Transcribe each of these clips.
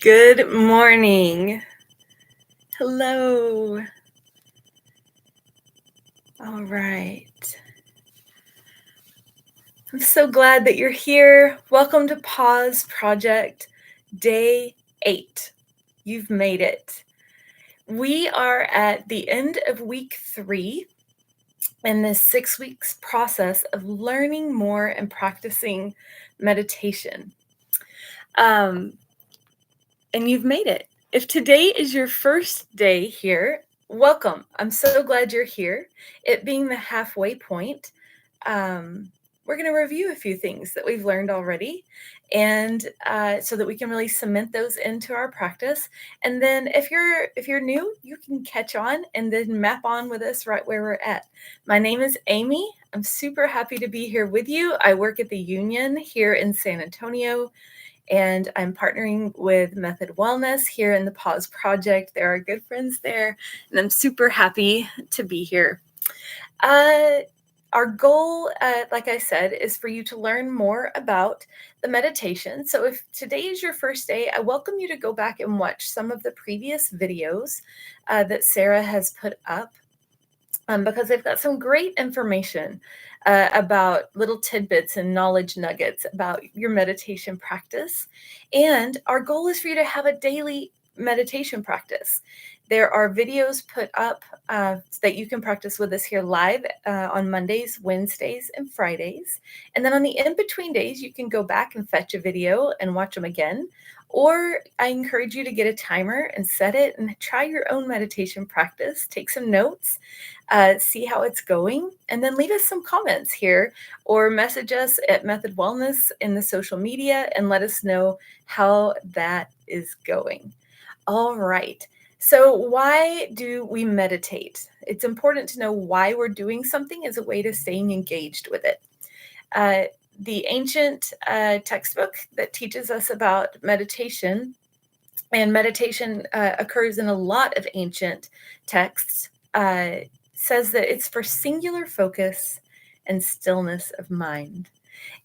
Good morning. Hello. All right. I'm so glad that you're here. Welcome to Pause Project Day 8. You've made it. We are at the end of week 3 in this 6 weeks process of learning more and practicing meditation. And you've made it. If today is your first day here, welcome. I'm so glad you're here. It being the halfway point, we're going to review a few things that we've learned already, and so that we can really cement those into our practice. And then, if you're new, you can catch on and then map on with us right where we're at. My name is Amy. I'm super happy to be here with you. I work at the Union here in San Antonio, and I'm partnering with Method Wellness here in the Pause Project. There are good friends there, and I'm super happy to be here. Our goal, like I said, is for you to learn more about the meditation. So if today is your first day, I welcome you to go back and watch some of the previous videos that Sarah has put up. Because they've got some great information about little tidbits and knowledge nuggets about your meditation practice. And our goal is for you to have a daily meditation practice. There are videos put up that you can practice with us here live on Mondays, Wednesdays, and Fridays. And then on the in-between days, you can go back and fetch a video and watch them again. Or I encourage you to get a timer and set it and try your own meditation practice. Take some notes, see how it's going, and then leave us some comments here or message us at Method Wellness in the social media and let us know how that is going. All right. So why do we meditate? It's important to know why we're doing something as a way to staying engaged with it. The ancient textbook that teaches us about meditation, and meditation occurs in a lot of ancient texts, says that it's for singular focus and stillness of mind.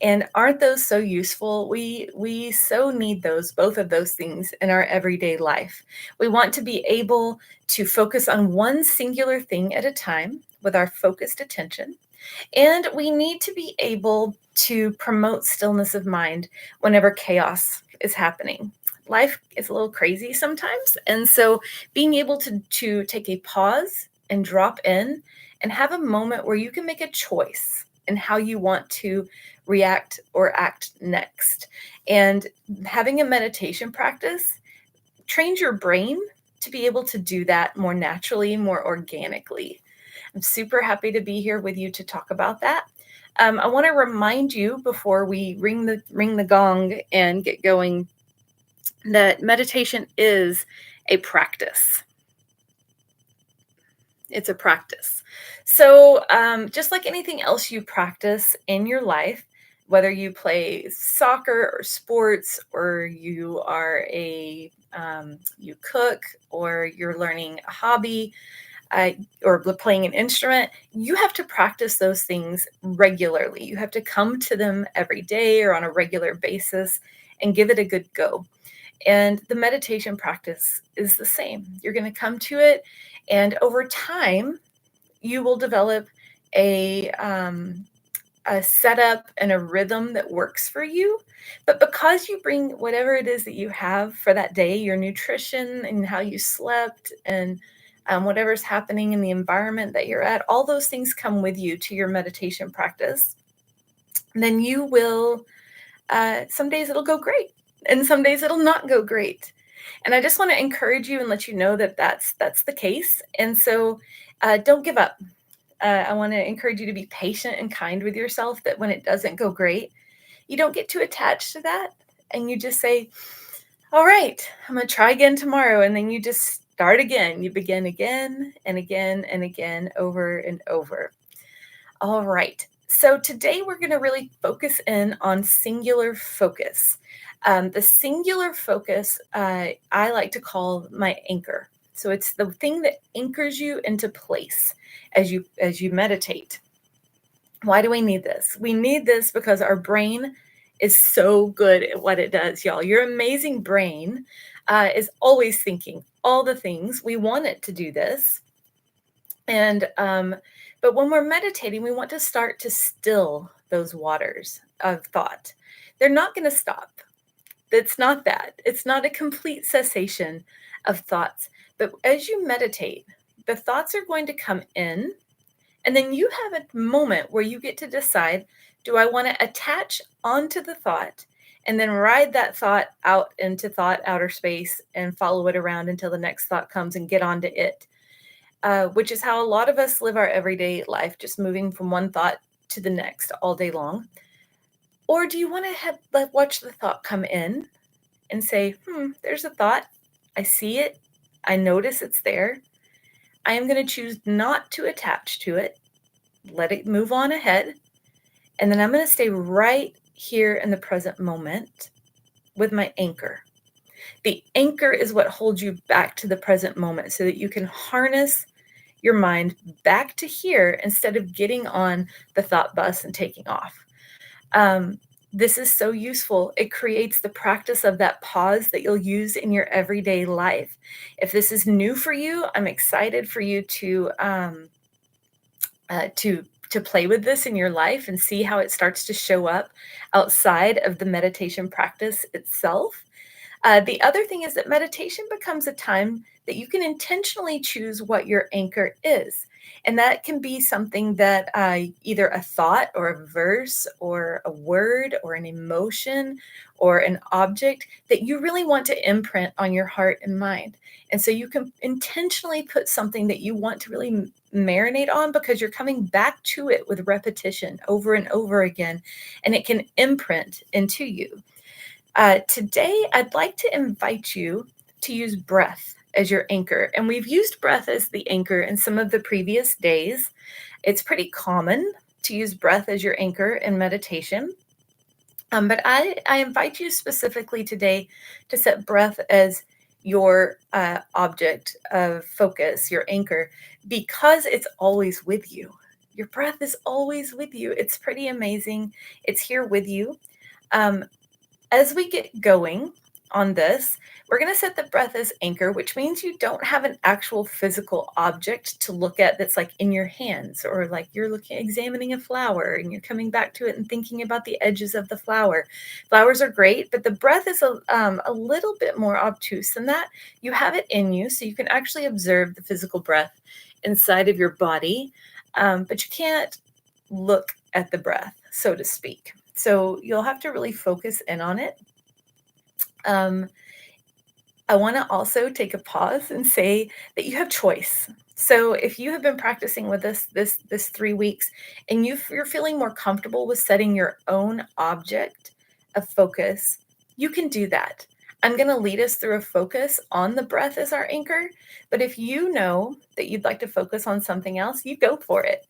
And aren't those so useful? We so need those, both of those things in our everyday life. We want to be able to focus on one singular thing at a time with our focused attention. And we need to be able to promote stillness of mind whenever chaos is happening. Life is a little crazy sometimes. And so being able to take a pause and drop in and have a moment where you can make a choice in how you want to react or act next. And having a meditation practice trains your brain to be able to do that more naturally, more organically. I'm super happy to be here with you to talk about that. I want to remind you before we ring the gong and get going that meditation is a practice. It's a practice. So just like anything else you practice in your life, whether you play soccer or sports, or you are you cook, or you're learning a hobby, or playing an instrument, you have to practice those things regularly. You have to come to them every day or on a regular basis and give it a good go. And the meditation practice is the same. You're going to come to it, and over time, you will develop a setup and a rhythm that works for you. But because you bring whatever it is that you have for that day, your nutrition and how you slept, and whatever's happening in the environment that you're at, all those things come with you to your meditation practice. And then you will, some days it'll go great, and some days it'll not go great. And I just want to encourage you and let you know that that's the case. And so don't give up. I want to encourage you to be patient and kind with yourself, that when it doesn't go great, you don't get too attached to that. And you just say, all right, I'm going to try again tomorrow. And then you just start again. You begin again and again and again, over and over. All right. So today we're going to really focus in on singular focus. The singular focus, I like to call my anchor. So it's the thing that anchors you into place as you meditate. Why do we need this? We need this because our brain is so good at what it does, y'all. Your amazing brain is always thinking all the things. We want it to do this. And but when we're meditating, we want to start to still those waters of thought. They're not going to stop. It's not that. It's not a complete cessation of thoughts. But as you meditate, the thoughts are going to come in, and then you have a moment where you get to decide, do I want to attach onto the thought and then ride that thought out into thought outer space and follow it around until the next thought comes and get onto it? Which is how a lot of us live our everyday life, just moving from one thought to the next all day long. Or do you want to watch the thought come in and say, there's a thought. I see it. I notice it's there. I am going to choose not to attach to it. Let it move on ahead. And then I'm going to stay right here in the present moment with my anchor. The anchor is what holds you back to the present moment so that you can harness your mind back to here instead of getting on the thought bus and taking off. This is so useful. It creates the practice of that pause that you'll use in your everyday life. If this is new for you, I'm excited for you to play with this in your life and see how it starts to show up outside of the meditation practice itself. The other thing is that meditation becomes a time that you can intentionally choose what your anchor is. And that can be something that either a thought or a verse or a word or an emotion or an object that you really want to imprint on your heart and mind. And so you can intentionally put something that you want to really marinate on because you're coming back to it with repetition over and over again, and it can imprint into you. Today, I'd like to invite you to use breath as your anchor. And we've used breath as the anchor in some of the previous days. It's pretty common to use breath as your anchor in meditation. But I invite you specifically today to set breath as your object of focus, your anchor, because it's always with you. Your breath is always with you. It's pretty amazing. It's here with you. As we get going on this, we're going to set the breath as anchor, which means you don't have an actual physical object to look at that's like in your hands, or like you're examining a flower and you're coming back to it and thinking about the edges of the flower. Flowers are great, but the breath is a little bit more obtuse than that. You have it in you, so you can actually observe the physical breath inside of your body, but you can't look at the breath, so to speak. So you'll have to really focus in on it. I want to also take a pause and say that you have choice. So if you have been practicing with us this 3 weeks and you're feeling more comfortable with setting your own object of focus, you can do that. I'm going to lead us through a focus on the breath as our anchor. But if you know that you'd like to focus on something else, you go for it.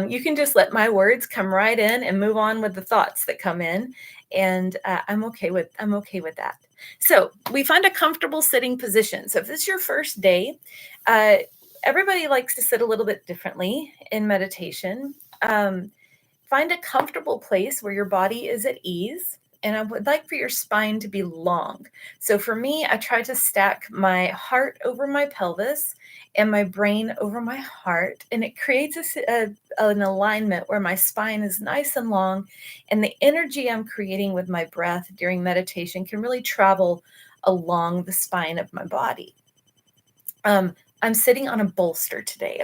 You can just let my words come right in and move on with the thoughts that come in. And I'm okay with that. So we find a comfortable sitting position. So if this is your first day, everybody likes to sit a little bit differently in meditation. Find a comfortable place where your body is at ease. And I would like for your spine to be long. So for me, I try to stack my heart over my pelvis and my brain over my heart. And it creates an alignment where my spine is nice and long. And the energy I'm creating with my breath during meditation can really travel along the spine of my body. I'm sitting on a bolster today.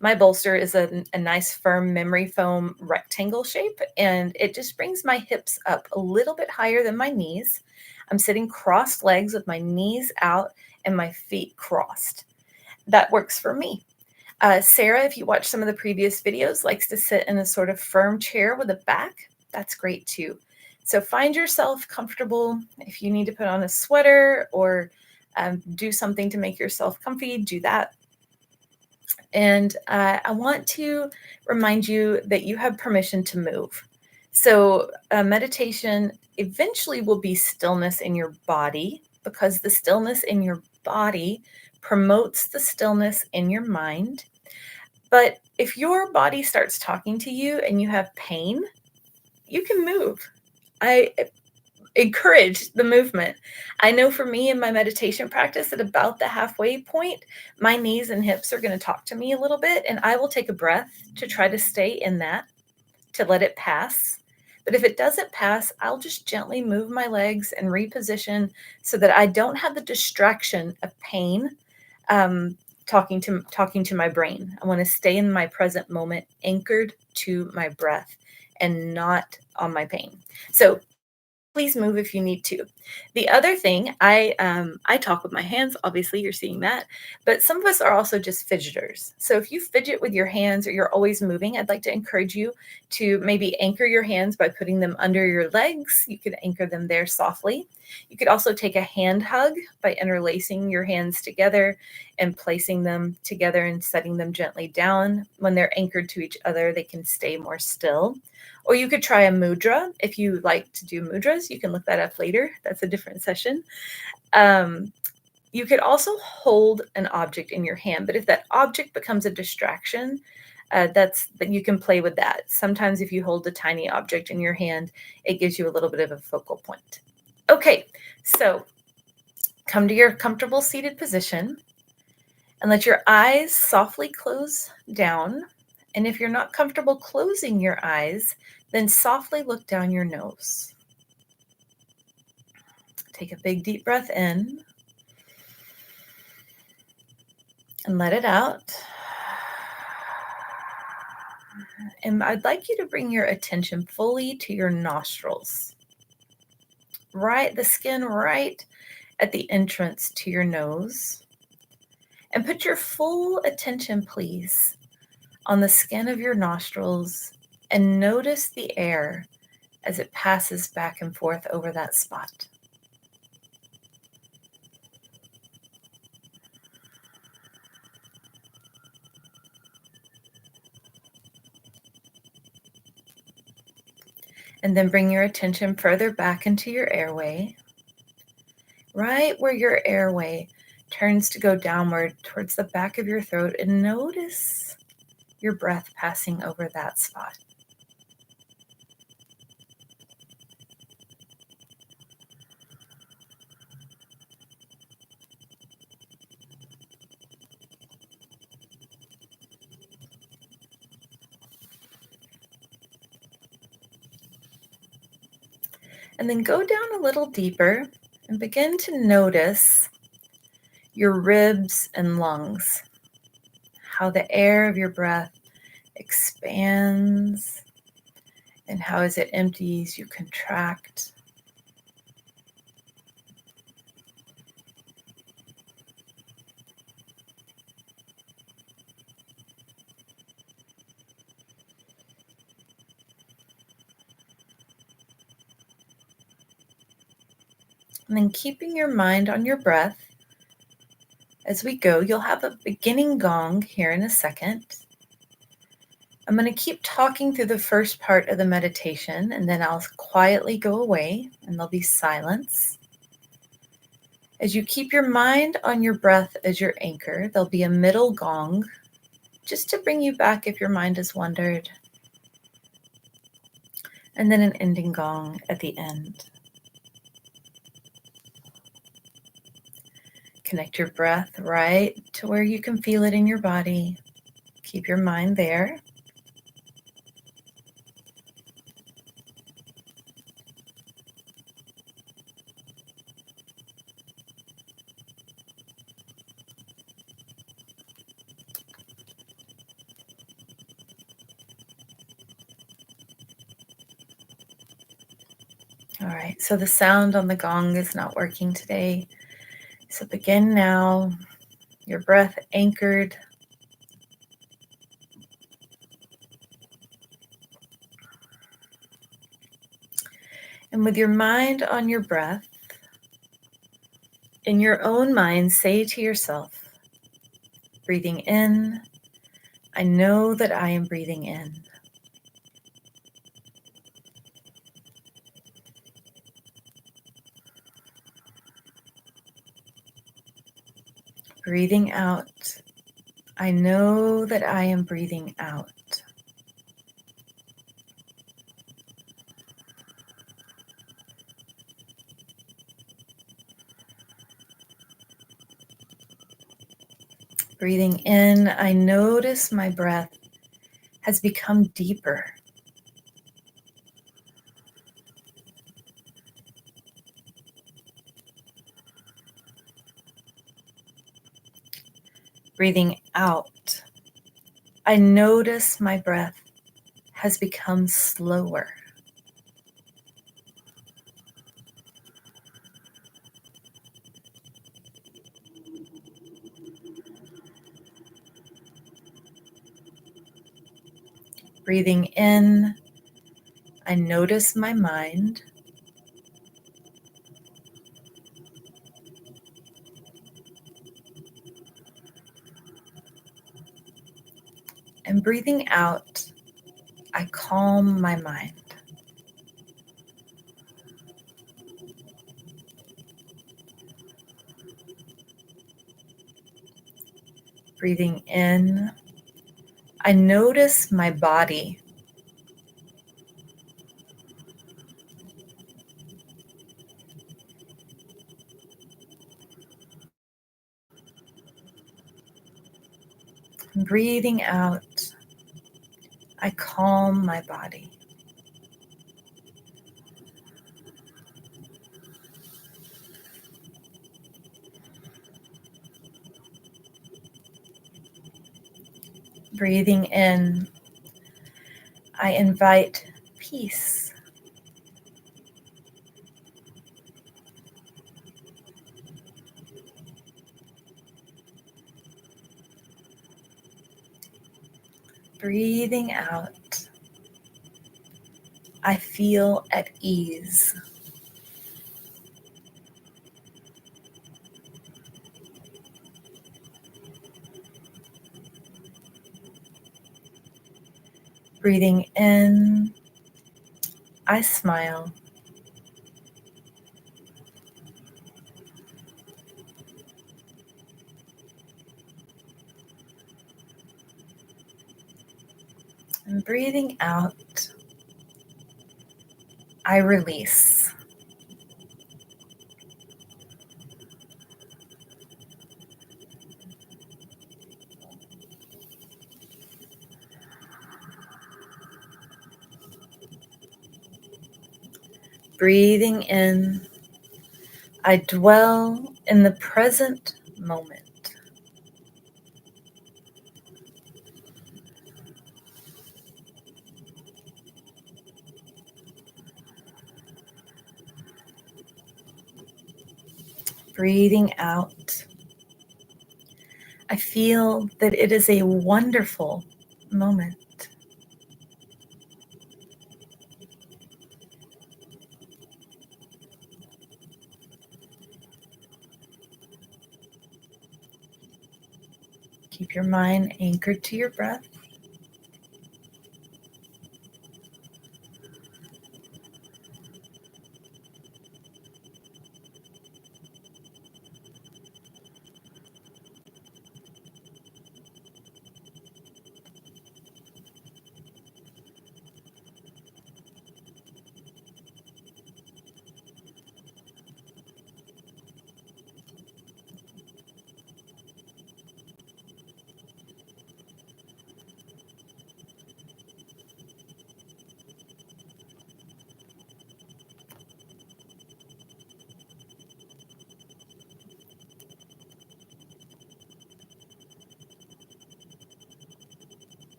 My bolster is a nice firm memory foam rectangle shape, and it just brings my hips up a little bit higher than my knees. I'm sitting crossed legs with my knees out and my feet crossed. That works for me. Sarah, if you watch some of the previous videos, likes to sit in a sort of firm chair with a back. That's great too. So find yourself comfortable. If you need to put on a sweater or do something to make yourself comfy, do that. And I want to remind you that you have permission to move. So meditation eventually will be stillness in your body, because the stillness in your body promotes the stillness in your mind. But if your body starts talking to you and you have pain, you can move. encourage the movement. I know for me in my meditation practice, at about the halfway point, my knees and hips are going to talk to me a little bit, and I will take a breath to try to stay in that, to let it pass. But if it doesn't pass, I'll just gently move my legs and reposition so that I don't have the distraction of pain talking to my brain. I want to stay in my present moment, anchored to my breath and not on my pain. So please move if you need to. The other thing, I talk with my hands. Obviously, you're seeing that, but some of us are also just fidgeters. So if you fidget with your hands or you're always moving, I'd like to encourage you to maybe anchor your hands by putting them under your legs. You could anchor them there softly. You could also take a hand hug by interlacing your hands together and placing them together and setting them gently down. When they're anchored to each other, they can stay more still. Or you could try a mudra. If you like to do mudras, you can look that up later. That's a different session. You could also hold an object in your hand, but if that object becomes a distraction, that you can play with that. Sometimes if you hold a tiny object in your hand, it gives you a little bit of a focal point. Okay, so come to your comfortable seated position and let your eyes softly close down. And if you're not comfortable closing your eyes, then softly look down your nose. Take a big deep breath in and let it out. And I'd like you to bring your attention fully to your nostrils. The skin right at the entrance to your nose. And put your full attention, please, on the skin of your nostrils and notice the air as it passes back and forth over that spot. And then bring your attention further back into your airway, right where your airway turns to go downward towards the back of your throat, and notice your breath passing over that spot. And then go down a little deeper and begin to notice your ribs and lungs, how the air of your breath expands and how as it empties, you contract. And then keeping your mind on your breath as we go, you'll have a beginning gong here in a second. I'm going to keep talking through the first part of the meditation, and then I'll quietly go away and there'll be silence. As you keep your mind on your breath as your anchor, there'll be a middle gong just to bring you back if your mind has wandered. And then an ending gong at the end. Connect your breath right to where you can feel it in your body. Keep your mind there. All right, so the sound on the gong is not working today. So begin now, your breath anchored. And with your mind on your breath, in your own mind, say to yourself, breathing in, I know that I am breathing in. Breathing out, I know that I am breathing out. Breathing in, I notice my breath has become deeper. Breathing out, I notice my breath has become slower. Breathing in, I notice my mind. And breathing out, I calm my mind. Breathing in, I notice my body. Breathing out, I calm my body. Breathing in, I invite peace. Breathing out, I feel at ease. Breathing in, I smile. And breathing out, I release. Breathing in, I dwell in the present moment. Breathing out, I feel that it is a wonderful moment. Keep your mind anchored to your breath.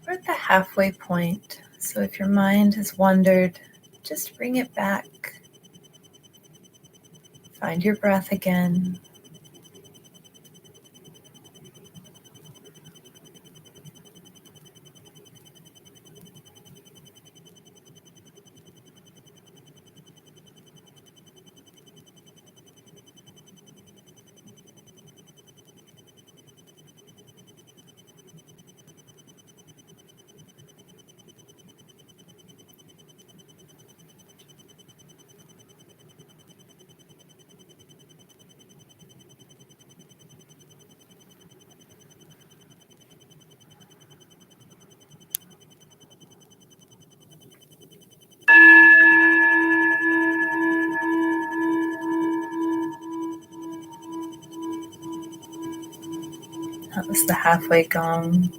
We're at the halfway point. So if your mind has wandered, just bring it back. Find your breath again. That was the halfway gong.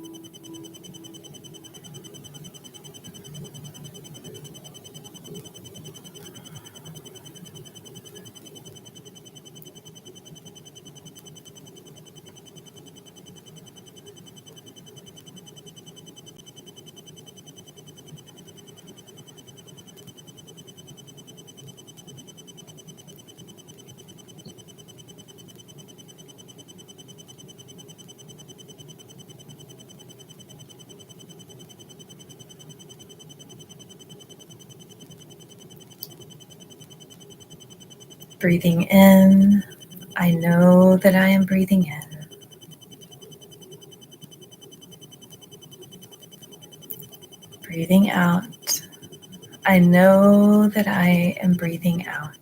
Breathing in, I know that I am breathing in. Breathing out, I know that I am breathing out.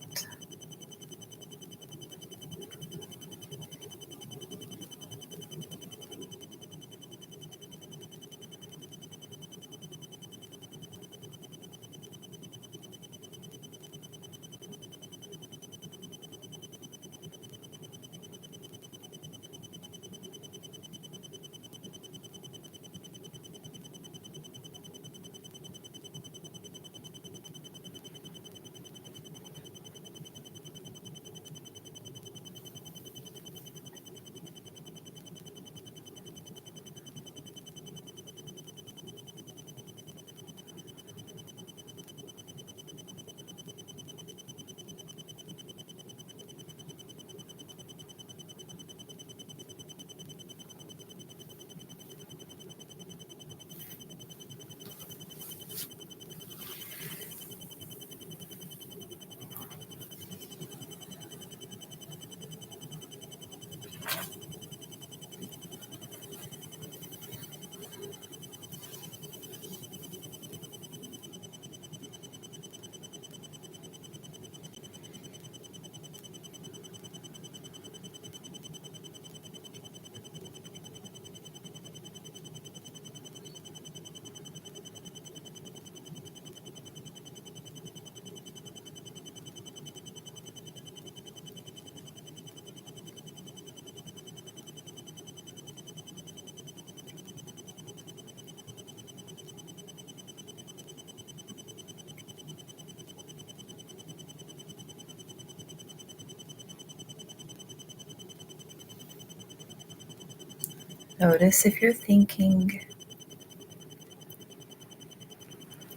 Notice if you're thinking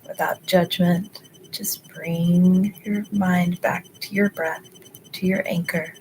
without judgment. Just bring your mind back to your breath, to your anchor.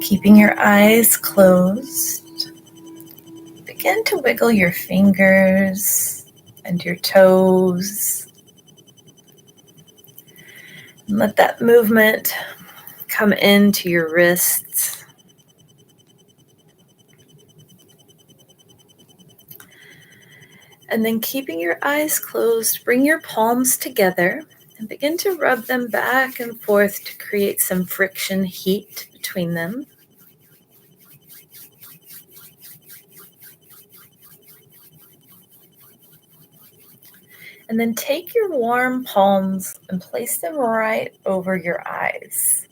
Keeping your eyes closed, begin to wiggle your fingers and your toes. And let that movement come into your wrists. And then keeping your eyes closed, bring your palms together and begin to rub them back and forth to create some friction heat between them. And then take your warm palms and place them right over your eyes,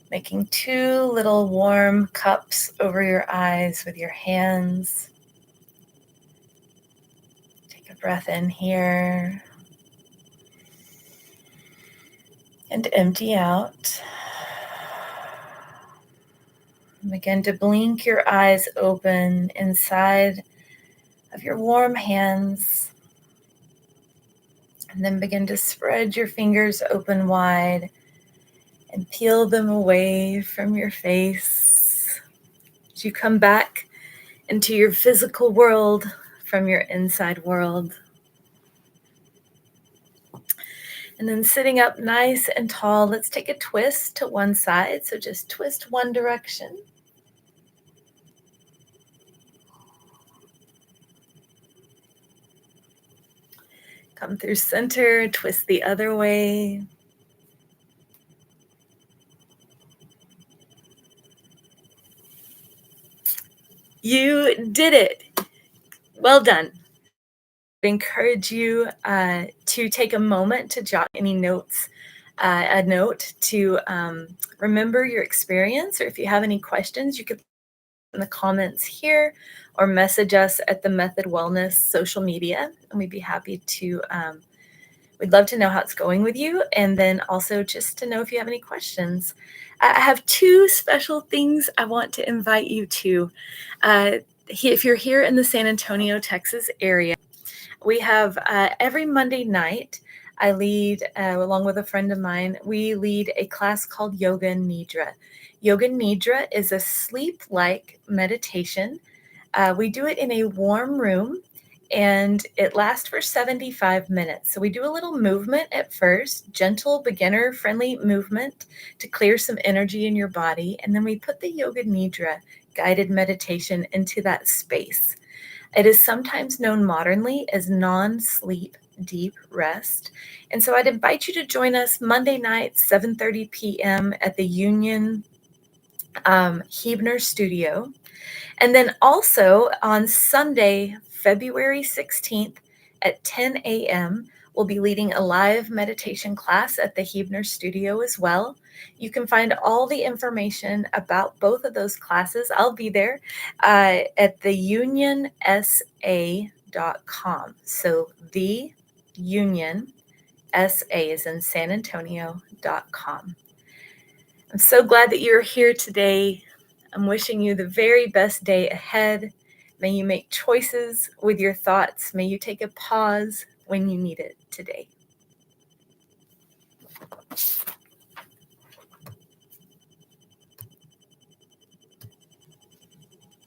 making two little warm cups over your eyes with your hands. Take a breath in here and empty out. And begin to blink your eyes open inside of your warm hands. And then begin to spread your fingers open wide and peel them away from your face as you come back into your physical world from your inside world. And then sitting up nice and tall, let's take a twist to one side. So just twist one direction. Come through center, twist the other way. You did it. Well done. I encourage you to take a moment to jot any notes, a note to remember your experience, or if you have any questions, you could put in the comments here or message us at the Method Wellness social media, and we'd be happy to, we'd love to know how it's going with you, and then also just to know if you have any questions. I have two special things I want to invite you to. If you're here in the San Antonio, Texas area, we have every Monday night, I lead, along with a friend of mine, we lead a class called Yoga Nidra. Yoga Nidra is a sleep-like meditation. We do it in a warm room, and it lasts for 75 minutes. So we do a little movement at first, gentle, beginner-friendly movement to clear some energy in your body, and then we put the Yoga Nidra guided meditation into that space. It is sometimes known modernly as non-sleep deep rest. And so I'd invite you to join us Monday night, 7:30 p.m. at the Union Huebner Studio. And then also on Sunday, February 16th at 10 a.m., we'll be leading a live meditation class at the Huebner Studio as well. You can find all the information about both of those classes. I'll be there at theunionsa.com. So the Union, SA is in San Antonio.com. I'm so glad that you're here today. I'm wishing you the very best day ahead. May you make choices with your thoughts. May you take a pause when you need it today.